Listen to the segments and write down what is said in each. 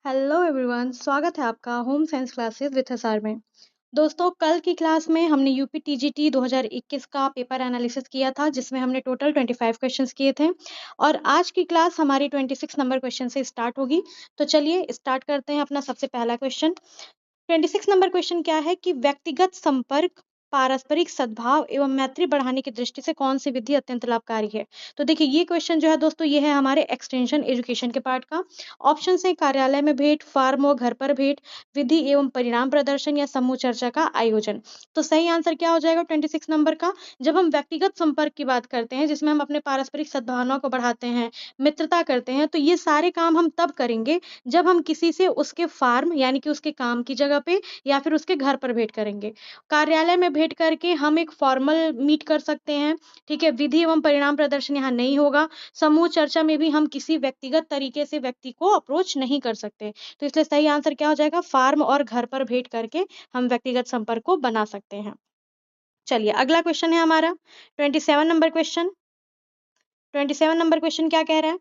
Hello everyone, स्वागत है आपका home science classes with SR में। दोस्तों, कल की क्लास में हमने यूपी टीजीटी 2021 का पेपर एनालिसिस किया था, जिसमें हमने टोटल 25 क्वेश्चंस किए थे और आज की क्लास हमारी 26 नंबर क्वेश्चन से स्टार्ट होगी। तो चलिए स्टार्ट करते हैं अपना सबसे पहला क्वेश्चन। 26 नंबर क्वेश्चन क्या है कि व्यक्तिगत संपर्क, पारस्परिक सद्भाव एवं मैत्री बढ़ाने की दृष्टि से कौन सी विधि अत्यंत लाभकारी है। तो देखिए ये क्वेश्चन जो है दोस्तों, ये है हमारे एक्सटेंशन एजुकेशन के पार्ट का। ऑप्शन है कार्यालय में भेंट, फार्म व घर पर भेंट, विधि एवं परिणाम प्रदर्शन या समूह चर्चा का आयोजन। तो सही आंसर क्या हो जाएगा 26 नंबर का। जब हम व्यक्तिगत संपर्क की बात करते हैं, जिसमें हम अपने पारस्परिक सद्भावना को बढ़ाते हैं, मित्रता करते हैं, तो ये सारे काम हम तब करेंगे जब हम किसी से उसके फार्म यानी कि उसके काम की जगह पे या फिर उसके घर पर भेंट करेंगे। कार्यालय में भेंट करके हम एक फॉर्मल मीट कर सकते हैं, ठीक है। विधि एवं परिणाम प्रदर्शन यहाँ नहीं होगा। समूह चर्चा में भी हम किसी व्यक्तिगत तरीके से व्यक्ति को अप्रोच नहीं कर सकते। तो इसलिए सही आंसर क्या हो जाएगा, फार्म और घर पर भेंट करके हम व्यक्तिगत संपर्क को बना सकते हैं। चलिए अगला क्वेश्चन है हमारा 27 नंबर क्वेश्चन। 27 नंबर क्वेश्चन क्या कह रहा है,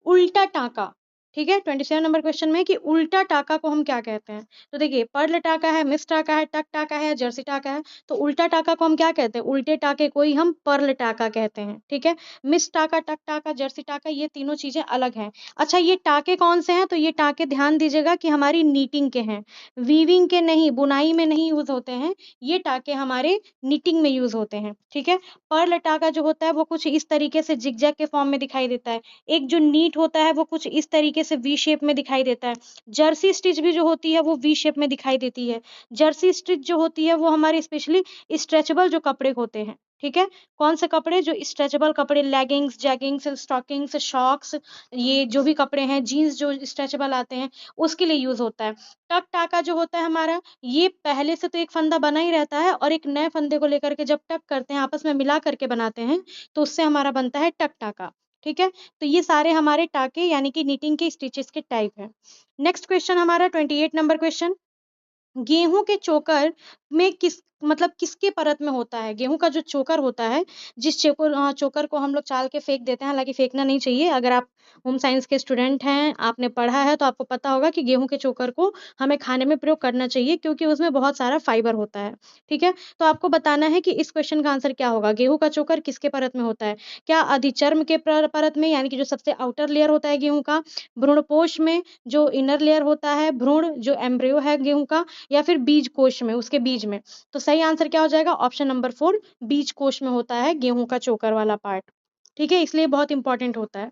उल्टा टाँका। ठीक है, 27 नंबर क्वेश्चन में कि उल्टा टाँका को हम क्या कहते हैं। तो देखिए पर्ल टाँका है, मिस टाँका है, टक टाँका है, जर्सी टाँका है। तो उल्टा टाँका को हम क्या कहते हैं, उल्टे टाँके को ही हम पर्ल टाँका कहते हैं। ठीक है, मिस टाँका, टक टाँका, जर्सी टाँका, ये तीनों चीजें अलग हैं। अच्छा, ये टाँके कौन से हैं, तो ये टाँके ध्यान दीजिएगा कि हमारी नीटिंग के हैं, वीविंग के नहीं, बुनाई में नहीं यूज होते हैं। ये टाँके हमारे नीटिंग में यूज होते हैं। ठीक है, पर्ल टाँका जो होता है वो कुछ इस तरीके से जिगजैग के फॉर्म में दिखाई देता है। एक जो नीट होता है वो कुछ इस तरीके से वी शेप में दिखाई देता है। जर्सी स्टिच भी जो होती है वो वी शेप में दिखाई देती है। जर्सी स्टिच जो होती है वो हमारे स्पेशली स्ट्रेचेबल जो कपड़े होते हैं। ठीक है, कौन से कपड़े, जो स्ट्रेचेबल कपड़े, लेगिंग्स, जैगिंग्स, स्टॉकिंग्स, शॉक्स, ये जो भी कपड़े हैं, जीन्स जो स्ट्रेचेबल आते हैं, उसके लिए यूज होता है। टक टाका जो होता है हमारा, ये पहले से तो एक फंदा बना ही रहता है और एक नए फंदे को लेकर के जब टक करते हैं, आपस में मिला करके बनाते हैं, तो उससे हमारा बनता है टक टाका। ठीक है, तो ये सारे हमारे टाके यानी कि नीटिंग के स्टिचेस के टाइप हैं। नेक्स्ट क्वेश्चन हमारा 28 नंबर क्वेश्चन, गेहूं के चोकर में किसके परत में होता है। गेहूं का जो चोकर होता है, जिस चोकर को हम लोग चाल के फेंक देते हैं, हालांकि फेंकना नहीं चाहिए। अगर आप होम साइंस के स्टूडेंट हैं, आपने पढ़ा है, तो आपको पता होगा कि गेहूं के चोकर को हमें खाने में प्रयोग करना चाहिए, क्योंकि उसमें बहुत सारा फाइबर होता है। ठीक है, तो आपको बताना है कि इस क्वेश्चन का आंसर क्या होगा। गेहूं का चोकर किसके परत में होता है, क्या अधिचर्म के परत में, यानी कि जो सबसे आउटर लेयर होता है गेहूं का, भ्रूणपोष में जो इनर लेयर होता है, भ्रूण जो एम्ब्रियो है गेहूं का, या फिर बीज कोश में, उसके बीज में। तो सही आंसर क्या हो जाएगा, ऑप्शन नंबर 4, बीज कोश में होता है गेहूं का चोकर वाला पार्ट। ठीक है, इसलिए बहुत इंपॉर्टेंट होता है।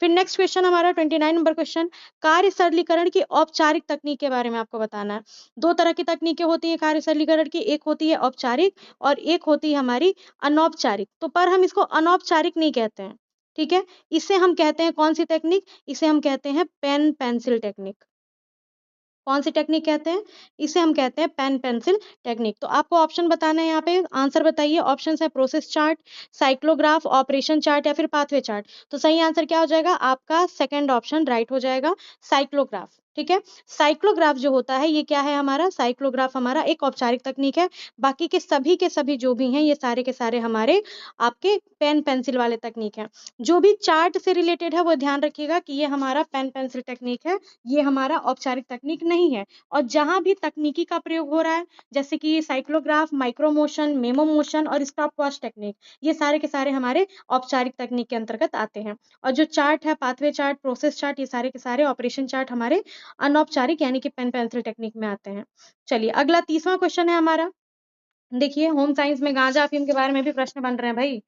फिर नेक्स्ट क्वेश्चन हमारा 29 नंबर क्वेश्चन, कार्य सरलीकरण की औपचारिक तकनीक के बारे में आपको बताना है। दो तरह की तकनीकें होती है कार्य सरलीकरण की, एक होती है औपचारिक और एक होती है हमारी अनौपचारिक। तो पर हम इसको अनौपचारिक नहीं कहते हैं। ठीक है, इसे हम कहते हैं कौन सी टेक्निक, इसे हम कहते हैं पेन पेंसिल टेक्निक। कौन सी टेक्निक कहते हैं, इसे हम कहते हैं पेन पेंसिल टेक्निक। तो आपको ऑप्शन बताना है, यहाँ पे आंसर बताइए। ऑप्शन है प्रोसेस चार्ट, साइक्लोग्राफ, ऑपरेशन चार्ट या फिर पाथवे चार्ट। तो सही आंसर क्या हो जाएगा आपका, सेकंड ऑप्शन राइट हो जाएगा, साइक्लोग्राफ। ठीक है, साइक्लोग्राफ जो होता है ये क्या है हमारा, साइक्लोग्राफ हमारा एक औपचारिक तकनीक है। बाकी के सभी जो भी हैं, ये सारे के सारे हमारे आपके पेन पेंसिल वाले तकनीक हैं। जो भी चार्ट से रिलेटेड है वो ध्यान रखिएगा कि ये हमारा पेन पेंसिल टेक्निक है, ये हमारा औपचारिक तकनीक नहीं है। और जहां भी तकनीकी का प्रयोग हो रहा है, जैसे कि साइक्लोग्राफ, माइक्रो मोशन, मेमो मोशन और स्टॉप वॉच टेक्निक, ये सारे के सारे हमारे औपचारिक तकनीक के अंतर्गत आते हैं। और जो चार्ट है, पाथवे चार्ट, प्रोसेस चार्ट, ये सारे के सारे ऑपरेशन चार्ट हमारे अनौपचारिक यानी कि पेन पेंसिल टेक्निक में आते हैं। चलिए अगला 30वां क्वेश्चन है हमारा। देखिए होम साइंस में गांजा अफीम के बारे में भी प्रश्न बन रहे हैं भाई।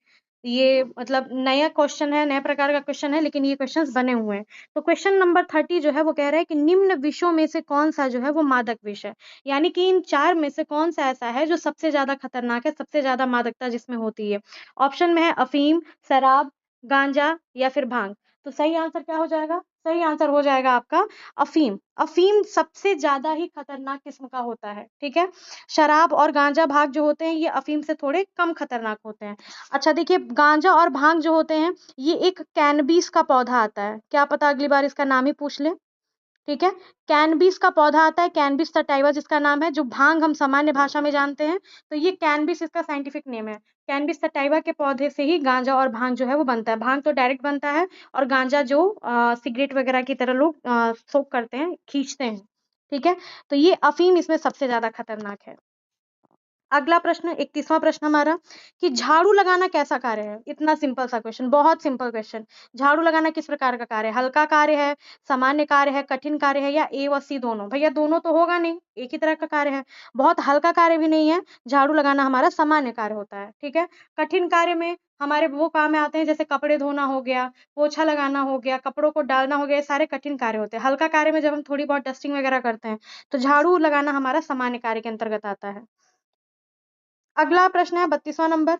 ये नया क्वेश्चन है, नए प्रकार का क्वेश्चन है, लेकिन ये क्वेश्चंस बने हुए हैं। तो क्वेश्चन नंबर 30 जो है वो कह रहा है कि निम्न विषयों में से कौन सा जो है वो मादक विष है। यानी कि इन चार में से कौन सा ऐसा है जो सबसे ज्यादा खतरनाक है, सबसे ज्यादा मादकता जिसमें होती है। ऑप्शन में है अफीम, शराब, गांजा या फिर भांग। तो सही आंसर क्या हो जाएगा, सही आंसर हो जाएगा आपका अफीम। अफीम सबसे ज्यादा ही खतरनाक किस्म का होता है। ठीक है, शराब और गांजा भाग जो होते हैं ये अफीम से थोड़े कम खतरनाक होते हैं। अच्छा देखिए, गांजा और भांग जो होते हैं ये एक कैनबीस का पौधा आता है, क्या पता अगली बार इसका नाम ही पूछ ले। ठीक है। कैनबिस का पौधा आता है, कैनबिस सटाइवा जिसका नाम है, जो भांग हम सामान्य भाषा में जानते हैं, तो ये कैनबिस इसका साइंटिफिक नेम है। कैनबिस सटाइवा के पौधे से ही गांजा और भांग जो है वो बनता है। भांग तो डायरेक्ट बनता है, और गांजा जो सिगरेट वगैरह की तरह लोग सोख करते हैं, खींचते हैं। ठीक है, तो ये अफीम इसमें सबसे ज्यादा खतरनाक है। अगला प्रश्न, 31वां प्रश्न हमारा, कि झाड़ू लगाना कैसा कार्य है? इतना सिंपल सा क्वेश्चन, बहुत सिंपल क्वेश्चन। झाड़ू लगाना किस प्रकार का कार्य है? हल्का कार्य है, सामान्य कार्य है, कठिन कार्य है, या ए व सी दोनों? भैया दोनों तो होगा नहीं, एक ही तरह का कार्य है। बहुत हल्का कार्य भी नहीं है, झाड़ू लगाना हमारा सामान्य कार्य होता है। ठीक है। कठिन कार्य में हमारे वो काम में आते हैं, जैसे कपड़े धोना हो गया, पोछा लगाना हो गया, कपड़ों को डालना हो गया, ये सारे कठिन कार्य होते हैं। हल्का कार्य में जब हम थोड़ी बहुत डस्टिंग वगैरह करते हैं, तो झाड़ू लगाना हमारा सामान्य कार्य के अंतर्गत आता है। अगला प्रश्न है 32वां नंबर,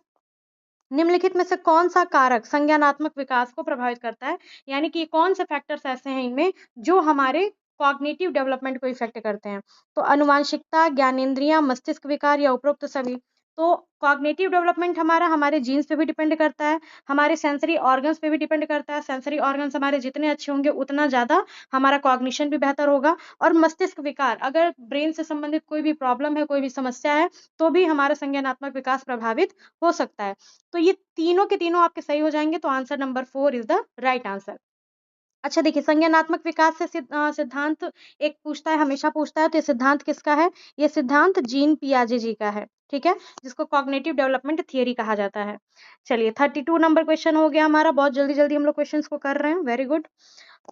निम्नलिखित में से कौन सा कारक संज्ञानात्मक विकास को प्रभावित करता है? यानी कि कौन से फैक्टर्स ऐसे हैं इनमें जो हमारे कॉग्निटिव डेवलपमेंट को इफेक्ट करते हैं? तो अनुवांशिकता, ज्ञानेंद्रियां, मस्तिष्क विकार, या उपरोक्त सभी? तो कॉग्निटिव डेवलपमेंट हमारा हमारे जीन्स पे भी डिपेंड करता है, हमारे सेंसरी ऑर्गन्स पे भी डिपेंड करता है। सेंसरी ऑर्गन्स हमारे जितने अच्छे होंगे उतना ज्यादा हमारा कॉग्निशन भी बेहतर होगा। और मस्तिष्क विकार, अगर ब्रेन से संबंधित कोई भी प्रॉब्लम है, कोई भी समस्या है, तो भी हमारा संज्ञानात्मक विकास प्रभावित हो सकता है। तो ये तीनों के तीनों आपके सही हो जाएंगे, तो answer number 4 is the right answer. अच्छा देखिए, संज्ञानात्मक विकास से सिद्धांत एक पूछता है, हमेशा पूछता है, तो ये सिद्धांत किसका है? ये सिद्धांत जीन पियाजे जी का है। ठीक है, जिसको कॉग्निटिव डेवलपमेंट थियरी कहा जाता है। चलिए 32 नंबर क्वेश्चन हो गया हमारा, बहुत जल्दी जल्दी हम लोग क्वेश्चन को कर रहे हैं, वेरी गुड।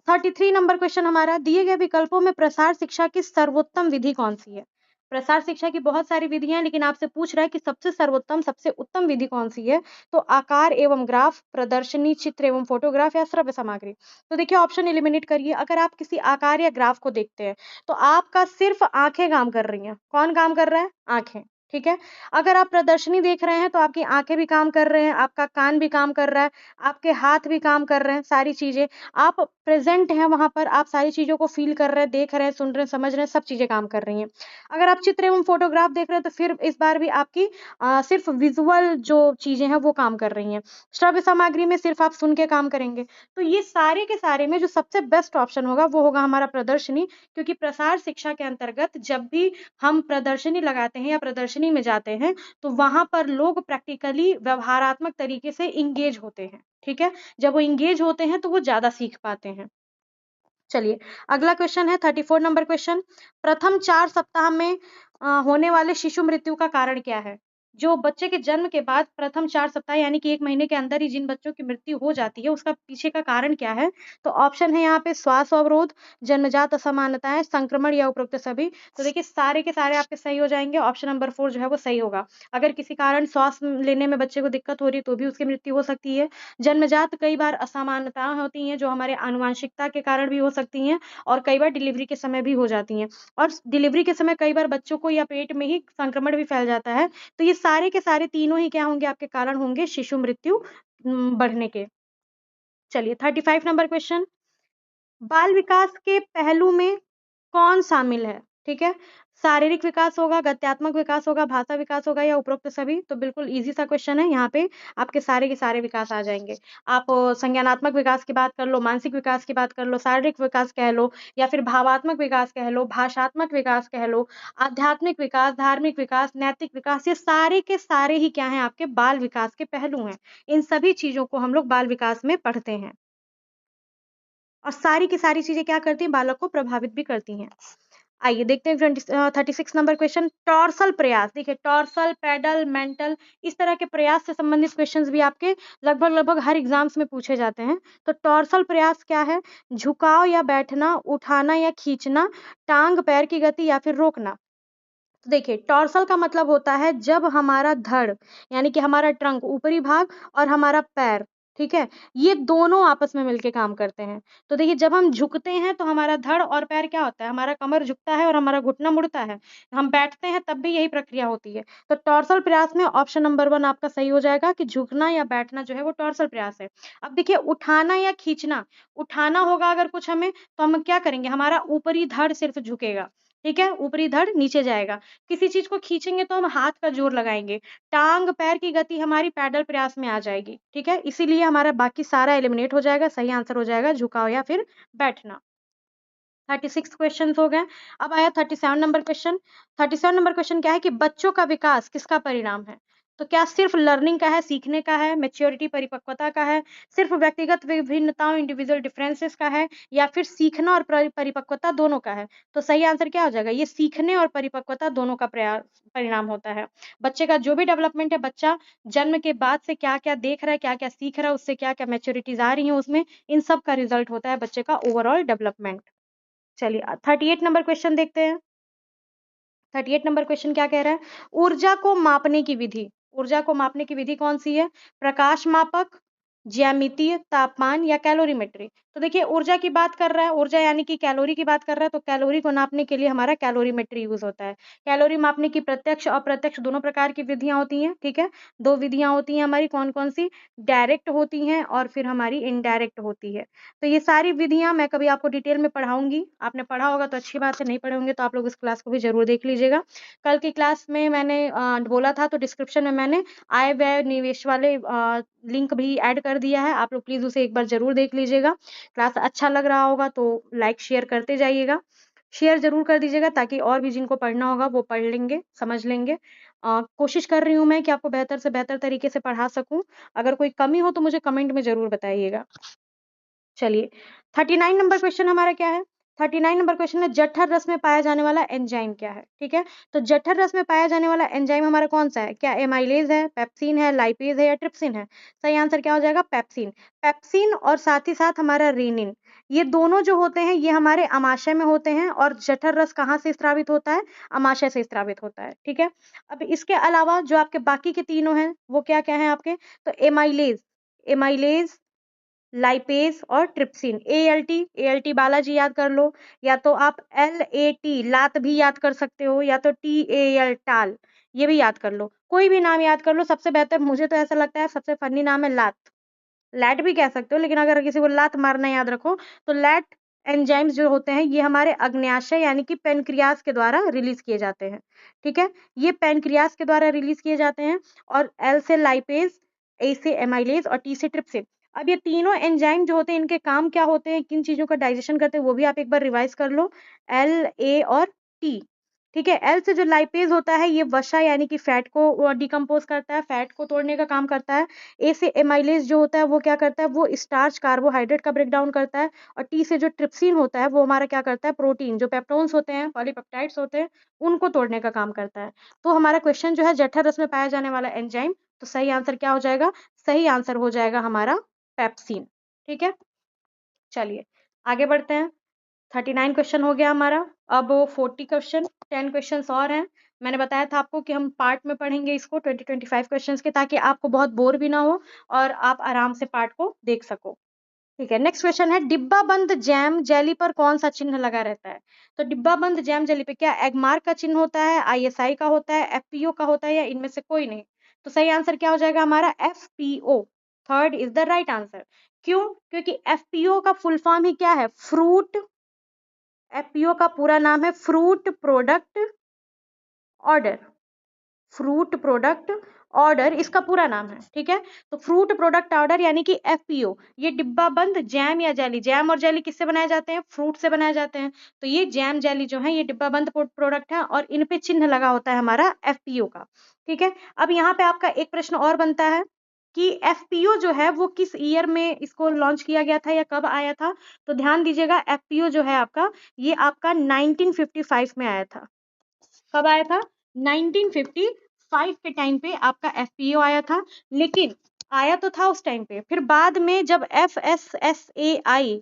33 नंबर क्वेश्चन हमारा, दिए गए विकल्पों में प्रसार शिक्षा की सर्वोत्तम विधि कौन सी है? प्रसार शिक्षा की बहुत सारी विधियां हैं, लेकिन आपसे पूछ रहा है कि सबसे सर्वोत्तम, सबसे उत्तम विधि कौन सी है? तो आकार एवं ग्राफ, प्रदर्शनी, चित्र एवं फोटोग्राफ, या श्रव्य सामग्री? तो देखिए ऑप्शन एलिमिनेट करिए। अगर आप किसी आकार या ग्राफ को देखते हैं, तो आपका सिर्फ आंखें काम कर रही हैं। कौन काम कर रहा है? आंखें। ठीक है। अगर आप प्रदर्शनी देख रहे हैं, तो आपकी आंखें भी काम कर रहे हैं, आपका कान भी काम कर रहा है, आपके हाथ भी काम कर रहे हैं, सारी चीजें आप प्रेजेंट हैं वहां पर, आप सारी चीजों को फील कर रहे हैं, देख रहे हैं, सुन रहे हैं, समझ रहे हैं, सब चीजें काम कर रही हैं। अगर आप चित्र एवं फोटोग्राफ देख रहे हैं, तो फिर इस बार भी आपकी सिर्फ विजुअल जो चीजें हैं वो काम कर रही हैं। श्रव्य सामग्री में सिर्फ आप सुन के काम करेंगे। तो ये सारे के सारे में जो सबसे बेस्ट ऑप्शन होगा वो होगा हमारा प्रदर्शनी, क्योंकि प्रसार शिक्षा के अंतर्गत जब भी हम प्रदर्शनी लगाते हैं या प्रदर्शनी में जाते हैं, तो वहां पर लोग प्रैक्टिकली व्यवहारात्मक तरीके से इंगेज होते हैं। ठीक है, जब वो इंगेज होते हैं तो वो ज्यादा सीख पाते हैं। चलिए अगला क्वेश्चन है 34 नंबर क्वेश्चन, प्रथम 4 सप्ताह में होने वाले शिशु मृत्यु का कारण क्या है? जो बच्चे के जन्म के बाद प्रथम 4 सप्ताह यानी कि 1 महीने के अंदर ही जिन बच्चों की मृत्यु हो जाती है, उसका पीछे का कारण क्या है? तो ऑप्शन है यहाँ पे श्वास अवरोध, जन्मजात असमानताएं, संक्रमण, या उपरोक्त सभी? तो देखिए सारे के सारे आपके सही हो जाएंगे, ऑप्शन नंबर 4 जो है वो सही होगा। अगर किसी कारण श्वास लेने में बच्चे को दिक्कत हो रही है, तो भी उसकी मृत्यु हो सकती है। जन्मजात कई बार असमानताएं होती हैं, जो हमारे आनुवंशिकता के कारण भी हो सकती हैं, और कई बार डिलीवरी के समय भी हो जाती हैं। और डिलीवरी के समय कई बार बच्चों को या पेट में ही संक्रमण भी फैल जाता है। तो ये सारे के सारे तीनों ही क्या होंगे? आपके कारण होंगे शिशु मृत्यु बढ़ने के। चलिए 35 नंबर क्वेश्चन, बाल विकास के पहलू में कौन शामिल है? ठीक है, शारीरिक विकास होगा, गत्यात्मक विकास होगा, भाषा विकास होगा, या उपरोक्त सभी? तो बिल्कुल इजी सा क्वेश्चन है, यहाँ पे आपके सारे के सारे विकास आ जाएंगे। आप संज्ञानात्मक विकास की बात कर लो, मानसिक विकास की बात कर लो, शारीरिक विकास कह लो, या फिर भावात्मक विकास कह लो, भाषात्मक विकास कह लो, आध्यात्मिक विकास, धार्मिक विकास, नैतिक विकास, ये सारे के सारे ही क्या हैं? आपके बाल विकास के पहलू हैं। इन सभी चीजों को हम लोग बाल विकास में पढ़ते हैं, और सारी की सारी चीजें क्या करती हैं? बालक को प्रभावित भी करती हैं। आइए देखते हैं 36 नंबर क्वेश्चन, टॉर्सल प्रयास। देखिए टॉर्सल, पेडल, मेंटल, इस तरह के प्रयास से संबंधित क्वेश्चंस भी आपके लगभग लगभग हर एग्जाम्स में पूछे जाते हैं। तो टॉर्सल प्रयास क्या है? झुकाव या बैठना, उठाना या खींचना, टांग पैर की गति, या फिर रोकना? तो देखिए टॉर्सल का मतलब होता है जब हमारा धड़, यानी कि हमारा ट्रंक, ऊपरी भाग, और हमारा पैर, ठीक है, ये दोनों आपस में मिलके काम करते हैं। तो देखिए जब हम झुकते हैं तो हमारा धड़ और पैर क्या होता है? हमारा कमर झुकता है और हमारा घुटना मुड़ता है। हम बैठते हैं तब भी यही प्रक्रिया होती है। तो टॉर्सल प्रयास में ऑप्शन नंबर 1 आपका सही हो जाएगा, कि झुकना या बैठना जो है वो टॉर्सल प्रयास है। अब देखिए उठाना या खींचना, उठाना होगा अगर कुछ हमें, तो हम क्या करेंगे? हमारा ऊपरी धड़ सिर्फ झुकेगा, ठीक है, ऊपरी धड़ नीचे जाएगा। किसी चीज को खींचेंगे तो हम हाथ का जोर लगाएंगे। टांग पैर की गति हमारी पैडल प्रयास में आ जाएगी। ठीक है, इसीलिए हमारा बाकी सारा एलिमिनेट हो जाएगा। सही आंसर हो जाएगा झुकाव या फिर बैठना। 36 क्वेश्चन हो गए। अब आया 37 नंबर क्वेश्चन। 37 नंबर क्वेश्चन क्या है कि बच्चों का विकास किसका परिणाम है? तो क्या सिर्फ लर्निंग का है, सीखने का है, मैच्योरिटी परिपक्वता का है, सिर्फ व्यक्तिगत विभिन्नताओं इंडिविजुअल डिफरेंसेस का है, या फिर सीखना और परिपक्वता दोनों का है? तो सही आंसर क्या हो जाएगा? ये सीखने और परिपक्वता दोनों का परिणाम होता है। बच्चे का जो भी डेवलपमेंट है, बच्चा जन्म के बाद से क्या क्या देख रहा है, क्या क्या सीख रहा है, उससे क्या क्या मैच्योरिटीज आ रही है उसमें, इन सब का रिजल्ट होता है बच्चे का ओवरऑल डेवलपमेंट। चलिए 38 नंबर क्वेश्चन देखते हैं। 38 नंबर क्वेश्चन क्या कह रहा है? ऊर्जा को मापने की विधि, ऊर्जा को मापने की विधि कौन सी है? प्रकाश मापक, ज्यामितीय, तापमान या कैलोरीमेट्री? तो देखिए ऊर्जा की बात कर रहा है, ऊर्जा यानी कि कैलोरी की बात कर रहा है, तो कैलोरी को नापने के लिए हमारा कैलोरीमेट्री यूज होता है। कैलोरी मापने की प्रत्यक्ष अप्रत्यक्ष दोनों प्रकार की विधियां होती हैं, ठीक है। दो विधियां होती हैं हमारी, कौन कौन सी? डायरेक्ट होती हैं और फिर हमारी इनडायरेक्ट होती है। तो ये सारी विधियां मैं कभी आपको डिटेल में पढ़ाऊंगी, आपने पढ़ा होगा तो अच्छी बात है, नहीं पढ़े होंगे तो आप लोग इस क्लास को भी जरूर देख लीजिएगा। कल की क्लास में मैंने बोला था, तो डिस्क्रिप्शन में मैंने आय व्यय निवेश वाले लिंक भी ऐड कर दिया है, आप लोग प्लीज उसे एक बार जरूर देख लीजिएगा। क्लास अच्छा लग रहा होगा तो लाइक शेयर करते जाइएगा, शेयर जरूर कर दीजिएगा ताकि और भी जिनको पढ़ना होगा वो पढ़ लेंगे, समझ लेंगे। कोशिश कर रही हूँ मैं कि आपको बेहतर से बेहतर तरीके से पढ़ा सकूं। अगर कोई कमी हो तो मुझे कमेंट में जरूर बताइएगा। चलिए 39 नंबर क्वेश्चन हमारा क्या है? 39 नंबर क्वेश्चन है जठर रस में पाया जाने वाला एंजाइम क्या है? ठीक है, तो जठर रस में पाया जाने वाला एंजाइम हमारा कौन सा है? क्या एमाइलेज है, पेप्सिन है, लाइपेज है या ट्रिप्सिन है? सही आंसर क्या हो जाएगा? पेप्सिन। पेप्सिन और साथ ही साथ हमारा रेनिन, ये दोनों जो होते हैं ये हमारे अमाशय में होते हैं, और जठर रस कहाँ से स्रावित होता है? अमाशय से स्रावित होता है, ठीक है। अब इसके अलावा जो आपके बाकी के तीनों हैं वो क्या क्या है आपके? तो एमाइलेज, एमाइलेज, लाइपेज और ट्रिप्सिन। एएलटी बालाजी याद कर लो, या तो आप एलएटी लात भी याद कर सकते हो, या तो टीएएल टाल, ये भी याद कर लो, कोई भी नाम याद कर लो। सबसे बेहतर मुझे तो ऐसा लगता है सबसे फनी नाम है लात, लैट भी कह सकते हो, लेकिन अगर किसी को लात मारना याद रखो तो लैट एंजाइम्स जो होते हैं ये हमारे अग्न्याशय यानी कि पेनक्रियास के द्वारा रिलीज किए जाते हैं, ठीक है। ये पेनक्रियास के द्वारा रिलीज किए जाते हैं, और एल से लाइपेज, ए से एमाइलेज और टी से ट्रिप्सिन। अब ये तीनों एंजाइम जो होते हैं इनके काम क्या होते हैं, किन चीजों का डाइजेशन करते हैं, वो भी आप एक बार रिवाइज कर लो। एल, ए और टी, ठीक है। एल से जो लाइपेज होता है ये वसा यानी कि फैट को डिकम्पोज करता है, फैट को तोड़ने का काम करता है। ए से एमाइलेज जो होता है वो क्या करता है? वो स्टार्च कार्बोहाइड्रेट का ब्रेक डाउन करता है। और टी से जो ट्रिप्सिन होता है वो हमारा क्या करता है? प्रोटीन, जो पेप्टोन्स होते हैं, पॉलीपेप्टाइड्स होते हैं, उनको तोड़ने का काम करता है। तो हमारा क्वेश्चन जो है जठर रस में पाया जाने वाला एंजाइम, तो सही आंसर क्या हो जाएगा? सही आंसर हो जाएगा हमारा पेप्सिन, ठीक है। चलिए आगे बढ़ते हैं। 39 क्वेश्चन हो गया हमारा। अब 40 क्वेश्चन, 10 क्वेश्चन और हैं। मैंने बताया था आपको कि हम पार्ट में पढ़ेंगे इसको 20-25 क्वेश्चंस के, ताकि आपको बहुत बोर भी ना हो और आप आराम से पार्ट को देख सको। ठीक है, नेक्स्ट क्वेश्चन है डिब्बा बंद जैम जेली पर कौन सा चिन्ह लगा रहता है? तो डिब्बा बंद जैम जेली पे क्या एगमार्क का चिन्ह होता है, आईएसआई का होता है, एफपीओ का होता है, या इनमें से कोई नहीं? तो सही आंसर क्या हो जाएगा हमारा? FPO, third is the right answer. क्यों? क्योंकि एफपीओ का फुल फॉर्म ही क्या है? फ्रूट, एफपीओ का पूरा नाम है fruit product order, fruit product order इसका पूरा नाम है, ठीक है। तो फ्रूट प्रोडक्ट ऑर्डर यानी कि एफपीओ, ये डिब्बा बंद जैम या जेली, जैम और जेली किससे बनाए जाते हैं? फ्रूट से बनाए जाते हैं। तो ये जैम जेली जो है ये डिब्बा बंद प्रोडक्ट है, और इन पे चिन्ह लगा होता है हमारा एफपीओ का, ठीक है। अब यहाँ पे आपका एक प्रश्न और बनता है कि एफपीओ जो है वो किस ईयर में इसको लॉन्च किया गया था या कब आया था? तो ध्यान दीजिएगा, एफपीओ जो है आपका, ये आपका 1955 में आया था। कब आया था? 1955 के टाइम पे आपका एफपीओ आया था। लेकिन आया तो था उस टाइम पे, फिर बाद में जब FSSAI,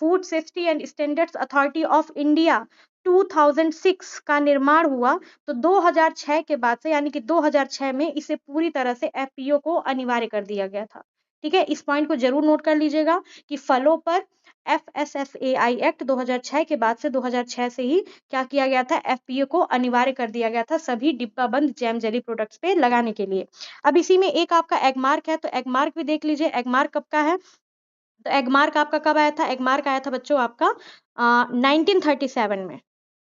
food safety and standards authority of India 2006 का निर्माण हुआ, तो 2006 के बाद से यानी कि 2006 में इसे पूरी तरह से एफपीओ को अनिवार्य कर दिया गया था, ठीक है। इस पॉइंट को जरूर नोट कर लीजिएगा कि फलों पर एफएसएसएआई एक्ट 2006 के बाद से 2006 से ही क्या किया गया था? एफपीओ को अनिवार्य कर दिया गया था सभी डिब्बाबंद जैम जेली प्रोडक्ट्स पे लगाने के लिए। अब इसी में एक आपका एगमार्क है, तो एगमार्क भी देख लीजिए, एगमार्क कब का है? तो एगमार्क आपका कब आया था? एगमार्क आया था बच्चों आपका 1937 में,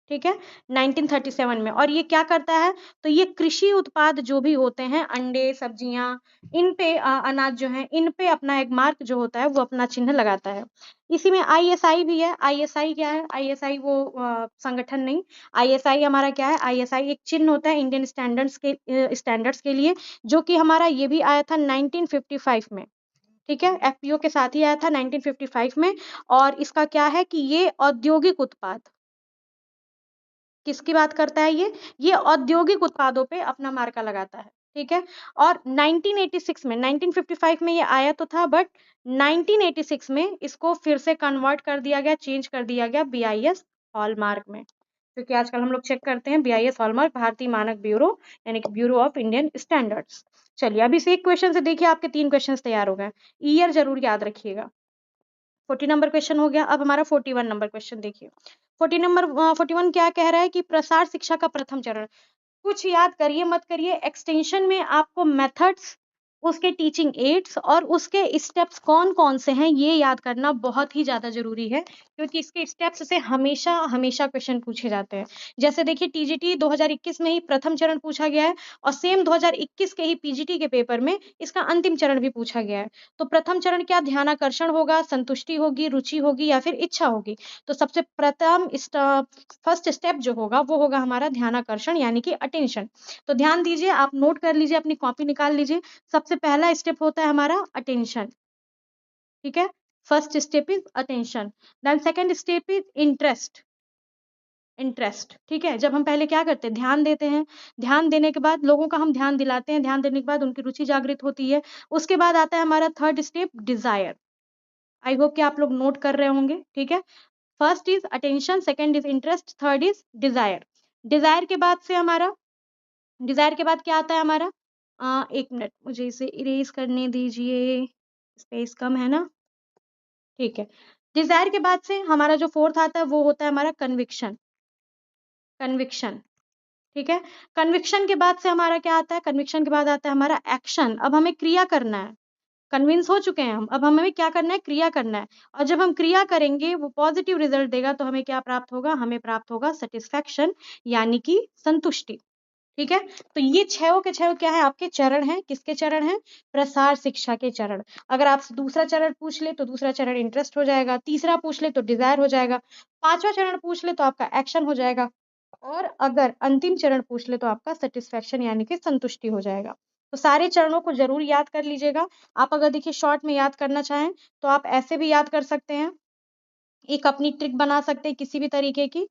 ठीक है, 1937 में। और ये क्या करता है, तो ये कृषि उत्पाद जो भी होते हैं, अंडे, सब्जियां, इन पे अनाज जो है, इन पे अपना एक मार्क जो होता है वो अपना चिन्ह लगाता है। इसी में आईएसआई भी है। आईएसआई क्या है? आईएसआई वो संगठन नहीं, आईएसआई हमारा क्या है, आईएसआई एक चिन्ह होता है इंडियन स्टैंडर्ड्स के लिए, जो कि हमारा ये भी आया था 1955 में। ठीक है, एफपीओ के साथ ही आया था 1955 में। और इसका क्या है कि ये औद्योगिक उत्पाद, किसकी बात करता है ये औद्योगिक उत्पादों पे अपना मार्का लगाता है। ठीक है, और 1986 में, 1955 में ये आया तो था, बट 1986 में इसको फिर से कन्वर्ट कर दिया गया, चेंज कर दिया गया बीआईएस हॉलमार्क में, क्योंकि आजकल हम लोग चेक करते हैं बीआईएस हॉलमार्क, भारतीय मानक ब्यूरो, यानी कि ब्यूरो ऑफ इंडियन स्टैंडर्ड्स। चलिए, अभी से एक क्वेश्चन से देखिए आपके 3 क्वेश्चन तैयार हो गए। ईयर जरूर याद रखिएगा। 40 नंबर क्वेश्चन हो गया। अब हमारा 41 नंबर क्वेश्चन देखिए। 41 क्या कह रहा है कि प्रसार शिक्षा का प्रथम चरण। कुछ याद करिए मत करिए, एक्सटेंशन में आपको मेथड्स, उसके टीचिंग एड्स और उसके स्टेप्स कौन कौन से हैं ये याद करना बहुत ही ज्यादा जरूरी है, क्योंकि इसके स्टेप्स से हमेशा हमेशा क्वेश्चन पूछे जाते हैं। जैसे देखिए, टीजीटी 2021 में ही प्रथम चरण पूछा गया है, और सेम 2021 के ही पीजीटी के पेपर में इसका अंतिम चरण भी पूछा गया है। तो प्रथम चरण क्या, ध्यानाकर्षण होगा, संतुष्टि होगी, रुचि होगी, या फिर इच्छा होगी? तो सबसे प्रथम फर्स्ट स्टेप जो होगा वो होगा हमारा ध्यानाकर्षण, यानी कि अटेंशन। तो ध्यान दीजिए, आप नोट कर लीजिए, अपनी कॉपी निकाल लीजिए। सबसे पहला स्टेप होता है हमारा अटेंशन। ठीक है, first step is attention. Then second step is interest. Interest, ठीक है, जब हम पहले क्या करते हैं, ध्यान देते हैं। ध्यान देने के बाद लोगों का हम ध्यान दिलाते हैं, ध्यान देने के बाद उनकी रुचि जागृत होती है। उसके बाद आता है हमारा third step, desire. I hope कि आप लोग नोट कर रहे होंगे। ठीक है, first is attention, second is interest, third is desire. Desire के बाद से हमारा, डिजायर के बाद क्या आता है हमारा, एक मिनट मुझे इसे इरेज करने दीजिए, स्पेस कम है ना। ठीक है, डिजायर के बाद से हमारा जो फोर्थ आता है वो होता है हमारा कन्विक्शन। कन्विक्शन, ठीक है, कन्विक्शन के बाद से हमारा क्या आता है, कन्विक्शन के बाद आता है हमारा एक्शन। अब हमें क्रिया करना है, कन्विंस हो चुके हैं हम, अब हमें क्या करना है, क्रिया करना है। और जब हम क्रिया करेंगे वो पॉजिटिव रिजल्ट देगा, तो हमें क्या प्राप्त होगा, हमें प्राप्त होगा सेटिस्फैक्शन, यानी कि संतुष्टि। ठीक है, तो ये छह के छह क्या है, आपके चरण हैं। किसके चरण हैं, प्रसार शिक्षा के चरण। अगर आपसे दूसरा चरण पूछ ले तो दूसरा चरण इंटरेस्ट हो जाएगा, तीसरा पूछ ले तो डिजायर हो जाएगा, पांचवा चरण पूछ ले तो आपका एक्शन हो जाएगा, और अगर अंतिम चरण पूछ ले तो आपका सेटिस्फैक्शन, यानी कि संतुष्टि हो जाएगा। तो सारे चरणों को जरूर याद कर लीजिएगा। आप अगर देखिए शॉर्ट में याद करना चाहें तो आप ऐसे भी याद कर सकते हैं, एक अपनी ट्रिक बना सकते हैं किसी भी तरीके की।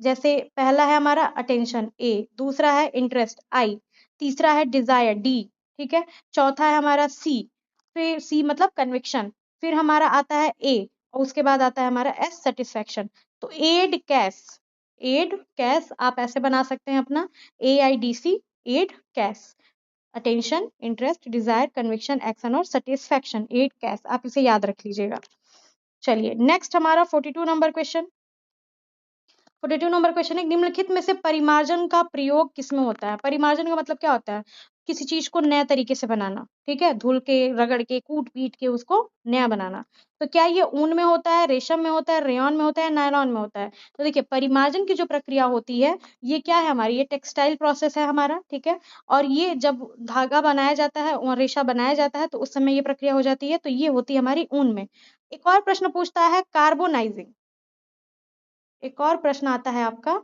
जैसे पहला है हमारा अटेंशन, ए, दूसरा है इंटरेस्ट, आई, तीसरा है डिजायर, डी, ठीक है, चौथा है हमारा सी, फिर सी मतलब कन्विक्शन, फिर हमारा आता है ए, और उसके बाद आता है हमारा एस, सेटिस्फैक्शन। तो एड कैस, एड कैस आप ऐसे बना सकते हैं अपना, AIDC, एड कैस, attention, interest, desire, conviction, action और सेटिस्फैक्शन, एड कैस, आप इसे याद रख लीजिएगा। चलिए नेक्स्ट हमारा 42 नंबर क्वेश्चन। 42 नंबर क्वेश्चन है, निम्नलिखित में से परिमार्जन का प्रयोग किसमें होता है? परिमार्जन का मतलब क्या होता है, किसी चीज को नए तरीके से बनाना। ठीक है, धुल के, रगड़ के, कूट पीट के उसको नया बनाना। तो क्या ये ऊन में होता है, रेशम में होता है, रेयॉन में होता है, नायलॉन में होता है? तो देखिए, परिमार्जन की जो प्रक्रिया होती है ये क्या है हमारी, ये टेक्सटाइल प्रोसेस है हमारा। ठीक है, और ये जब धागा बनाया जाता है और रेशा बनाया जाता है तो उस समय ये प्रक्रिया हो जाती है, तो ये होती है हमारी ऊन में। एक और प्रश्न पूछता है कार्बोनाइजिंग, एक और प्रश्न आता है आपका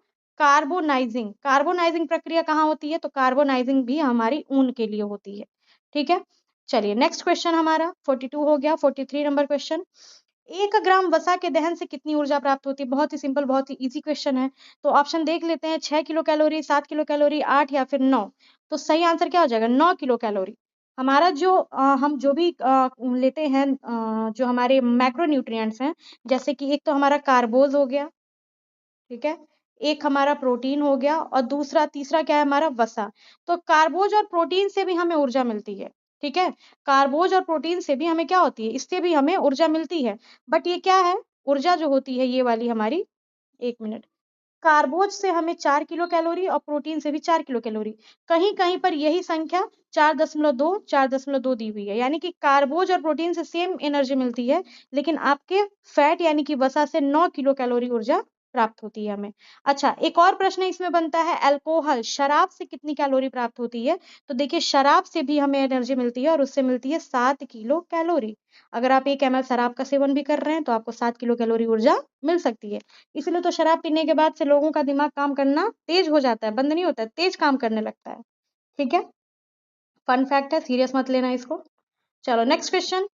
कार्बोनाइजिंग। कार्बोनाइजिंग प्रक्रिया कहाँ होती है, तो कार्बोनाइजिंग भी हमारी ऊन के लिए होती है। ठीक है, चलिए नेक्स्ट क्वेश्चन हमारा 42 हो गया। 43 नंबर क्वेश्चन, 1 ग्राम वसा के दहन से कितनी ऊर्जा प्राप्त होती है? बहुत ही सिंपल, बहुत ही इजी क्वेश्चन है। तो ऑप्शन देख लेते हैं, 6 किलो कैलोरी, 7 किलो कैलोरी, 8 या फिर 9। तो सही आंसर क्या हो जाएगा, 9 किलो कैलोरी। हमारा जो हम जो भी लेते हैं, जो हमारे मैक्रो न्यूट्रिएंट्स हैं, जैसे कि एक तो हमारा कार्बोज हो गया, ठीक है, एक हमारा प्रोटीन हो गया, और दूसरा तीसरा क्या है हमारा, वसा। तो कार्बोज और प्रोटीन से भी हमें ऊर्जा मिलती है। ठीक है, कार्बोज और प्रोटीन से भी हमें क्या होती है, इससे भी हमें ऊर्जा मिलती है। बट ये क्या है, ऊर्जा जो होती है ये वाली हमारी, एक मिनट, कार्बोज से हमें 4 किलो कैलोरी और प्रोटीन से भी 4 किलो कैलोरी, कहीं कहीं पर यही संख्या 4.2 4.2 दी हुई है, यानी कि कार्बोज और प्रोटीन से सेम एनर्जी मिलती है, लेकिन आपके फैट यानी कि वसा से 9 किलो कैलोरी ऊर्जा प्राप्त होती है हमें। अच्छा, एक और प्रश्न इसमें बनता है, अल्कोहल शराब से कितनी कैलोरी प्राप्त होती है? तो देखिए शराब से भी हमें एनर्जी मिलती है और उससे मिलती है 7 किलो कैलोरी। अगर आप 1 ml शराब का सेवन भी कर रहे हैं तो आपको 7 किलो कैलोरी ऊर्जा मिल सकती है। इसलिए तो शराब पीने के बाद से लोगों का दिमाग काम करना तेज हो जाता है, बंद नहीं होता है, तेज काम करने लगता है। ठीक है, फन फैक्ट है, सीरियस मत लेना इसको। चलो नेक्स्ट क्वेश्चन,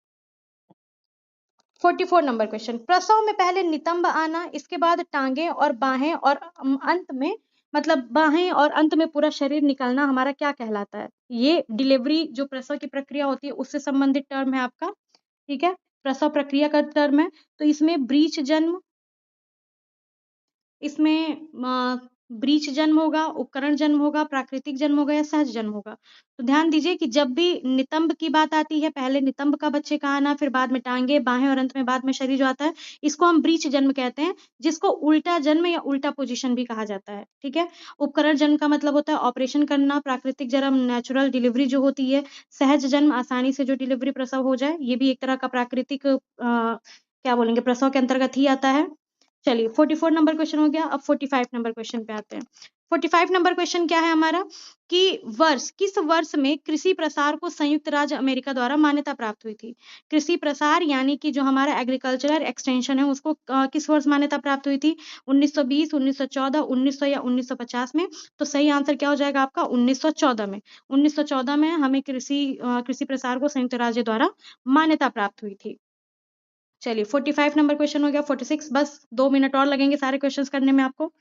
44 नंबर क्वेश्चन, प्रसव में पहले नितंब आना, इसके बाद टांगे और बाहें और अंत में, मतलब बाहें और अंत में पूरा शरीर निकलना हमारा क्या कहलाता है? ये डिलीवरी जो प्रसव की प्रक्रिया होती है उससे संबंधित टर्म है आपका। ठीक है, प्रसव प्रक्रिया का टर्म है। तो इसमें ब्रीच जन्म, इसमें ब्रीच जन्म होगा, उपकरण जन्म होगा, प्राकृतिक जन्म होगा या सहज जन्म होगा। तो ध्यान दीजिए कि जब भी नितंब की बात आती है, पहले नितंब का बच्चे का आना, फिर बाद में टांगे, बाहें और अंत में बाद में शरीर जो आता है, इसको हम ब्रीच जन्म कहते हैं, जिसको उल्टा जन्म या उल्टा पोजीशन भी कहा जाता है। ठीक है, उपकरण जन्म का मतलब होता है ऑपरेशन करना, प्राकृतिक जन्म नेचुरल डिलीवरी जो होती है, सहज जन्म आसानी से जो डिलीवरी प्रसव हो जाए, ये भी एक तरह का प्राकृतिक क्या बोलेंगे, प्रसव के अंतर्गत ही आता है। चलिए 44 नंबर क्वेश्चन हो गया। अब 45 नंबर क्वेश्चन पे आते हैं। 45 नंबर क्वेश्चन क्या है हमारा कि किस वर्ष में कृषि प्रसार को संयुक्त राज्य अमेरिका द्वारा मान्यता प्राप्त हुई थी? कृषि प्रसार यानी कि जो हमारा एग्रीकल्चरल एक्सटेंशन है उसको किस वर्ष मान्यता प्राप्त हुई थी? 1920, 1914, 1900 या 1950 में? तो सही आंसर क्या हो जाएगा आपका? 1914 में। 1914 में हमें कृषि प्रसार को संयुक्त राज्य द्वारा मान्यता प्राप्त हुई थी। चलिए 45 नंबर क्वेश्चन हो गया। 46, बस 2 मिनट और लगेंगे सारे क्वेश्चंस करने में आपको।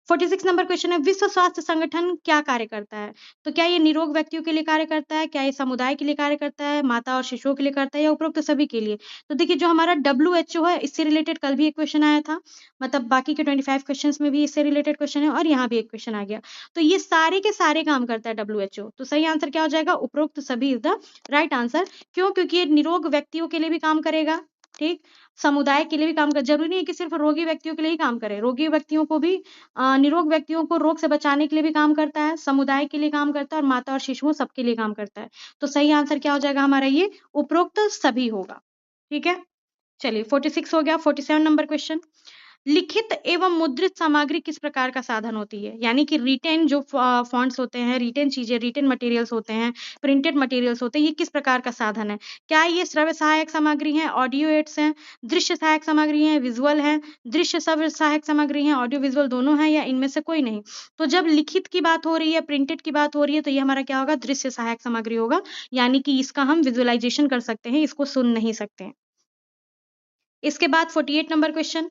46 नंबर क्वेश्चन है, विश्व स्वास्थ्य संगठन क्या कार्य करता है? तो क्या ये निरोग व्यक्तियों के लिए कार्य करता है, क्या ये समुदाय के लिए कार्य करता है, माता और शिशुओं के लिए करता है या उपरोक्त सभी के लिए? तो देखिए जो हमारा WHO है, इससे रिलेटेड कल भी एक क्वेश्चन आया था, मतलब बाकी के 25 क्वेश्चंस में भी इससे रिलेटेड क्वेश्चन है और यहाँ भी एक क्वेश्चन आ गया। तो ये सारे के सारे काम करता है WHO। तो सही आंसर क्या हो जाएगा? उपरोक्त सभी इज द राइट आंसर। क्यों? क्योंकि ये निरोग व्यक्तियों के लिए भी काम करेगा, ठीक, समुदाय के लिए भी काम कर, जरूरी नहीं है कि सिर्फ रोगी व्यक्तियों के लिए ही काम करे, रोगी व्यक्तियों को भी निरोग व्यक्तियों को रोग से बचाने के लिए भी काम करता है, समुदाय के लिए काम करता है और माता और शिशुओं सबके लिए काम करता है। तो सही आंसर क्या हो जाएगा हमारा? ये उपरोक्त सभी होगा। ठीक है, चलिए 46 हो गया। 47 नंबर क्वेश्चन, लिखित एवं मुद्रित सामग्री किस प्रकार का साधन होती है? यानी कि रिटेन जो फॉन्ट्स होते हैं, रिटेन चीजें, रिटेन मटेरियल्स होते हैं, प्रिंटेड मटेरियल्स होते हैं, ये किस प्रकार का साधन है? क्या ये श्रव्य सहायक सामग्री है, ऑडियो एड्स हैं, दृश्य सहायक सामग्री है, विजुअल है, दृश्य श्रव्य सहायक सामग्री है, ऑडियो विजुअल दोनों है या इनमें से कोई नहीं? तो जब लिखित की बात हो रही है, प्रिंटेड की बात हो रही है, तो ये हमारा क्या होगा? दृश्य सहायक सामग्री होगा, यानी कि इसका हम विजुअलाइजेशन कर सकते हैं, इसको सुन नहीं सकते। इसके बाद 48 नंबर क्वेश्चन,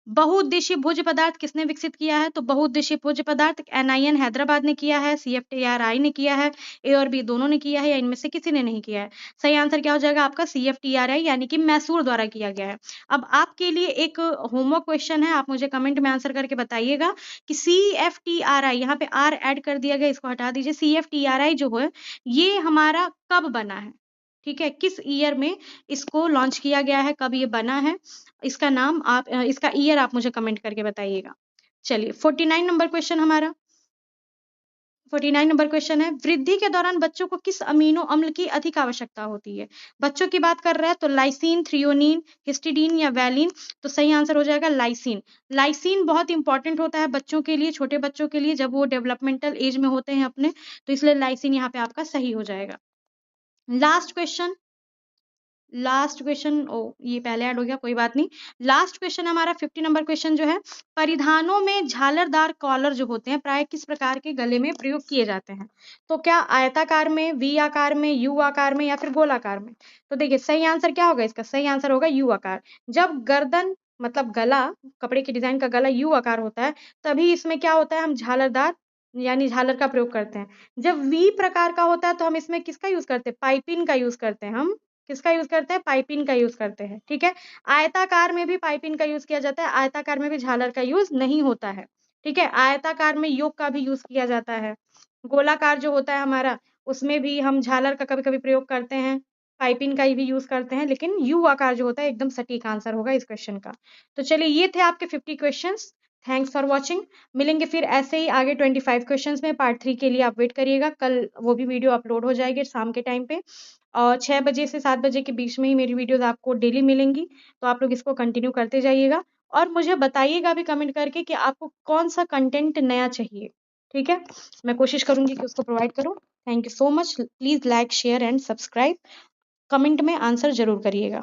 बहुउद्देशीय भोज्य पदार्थ किसने विकसित किया है? तो बहुउद्देशीय भोज्य पदार्थ NIN हैदराबाद ने किया है, CFTRI ने किया है, A और B दोनों ने किया है या इनमें से किसी ने नहीं किया है? सही आंसर क्या हो जाएगा आपका? CFTRI यानी कि मैसूर द्वारा किया गया है। अब आपके लिए एक होमवर्क क्वेश्चन है, आप मुझे कमेंट में आंसर करके बताइएगा कि CFTRI, यहाँ पे R ऐड कर दिया गया, इसको हटा दीजिए। CFTRI जो है ये हमारा कब बना है? ठीक है, किस ईयर में इसको लॉन्च किया गया है, कब ये बना है, इसका नाम आप इसका ईयर आप मुझे कमेंट करके बताइएगा। चलिए 49 नंबर क्वेश्चन हमारा, 49 नंबर क्वेश्चन है, वृद्धि के दौरान बच्चों को किस अमीनो अम्ल की अधिक आवश्यकता होती है? बच्चों की बात कर रहे हैं तो लाइसिन, थ्रियोनिन, हिस्टिडीन या वैलिन? तो सही आंसर हो जाएगा लाइसिन। लाइसिन बहुत इंपॉर्टेंट होता है बच्चों के लिए, छोटे बच्चों के लिए, जब वो डेवलपमेंटल एज में होते हैं अपने, तो इसलिए लाइसिन यहाँ पे आपका सही हो जाएगा। लास्ट क्वेश्चन, ओ ये पहले ऐड हो गया, कोई बात नहीं। लास्ट क्वेश्चन हमारा 50 नंबर क्वेश्चन जो है, परिधानों में झालरदार कॉलर जो होते हैं प्राय किस प्रकार के गले में प्रयोग किए जाते हैं? तो क्या आयताकार में, वी आकार में, यू आकार में या फिर गोलाकार में? तो देखिए सही आंसर क्या होगा इसका? सही आंसर होगा यू आकार। जब गर्दन, मतलब गला, कपड़े के डिजाइन का गला यू आकार होता है, तभी इसमें क्या होता है, हम झालरदार यानी झालर का प्रयोग करते हैं। जब वी प्रकार का होता है तो हम इसमें किसका यूज करते हैं? पाइपिंग का यूज करते हैं। हम किसका यूज करते हैं? पाइपिंग का यूज करते हैं। ठीक है, आयताकार में भी पाइपिंग का यूज किया जाता है, आयताकार में भी झालर का यूज नहीं होता है। ठीक है, आयताकार में योक का भी यूज किया जाता है, गोलाकार जो होता है हमारा उसमें भी हम झालर का कभी कभी प्रयोग करते हैं, पाइपिंग का भी यूज करते हैं, लेकिन यू आकार जो होता है एकदम सटीक आंसर होगा इस क्वेश्चन का। तो चलिए ये थे आपके 50 क्वेश्चन। Thanks for watching. मिलेंगे फिर ऐसे ही आगे 25 क्वेश्चंस में, पार्ट 3 के लिए आप वेट करिएगा, कल वो भी वीडियो अपलोड हो जाएगी शाम के टाइम पे, और 6 बजे से 7 बजे के बीच में ही मेरी वीडियोस आपको डेली मिलेंगी, तो आप लोग इसको कंटिन्यू करते जाइएगा। और मुझे बताइएगा भी कमेंट करके कि आपको कौन सा कंटेंट नया चाहिए। ठीक है, मैं कोशिश करूंगी कि उसको प्रोवाइड करूं। Thank you so much. Please like, share and subscribe. Comment में आंसर ज़रूर करिएगा।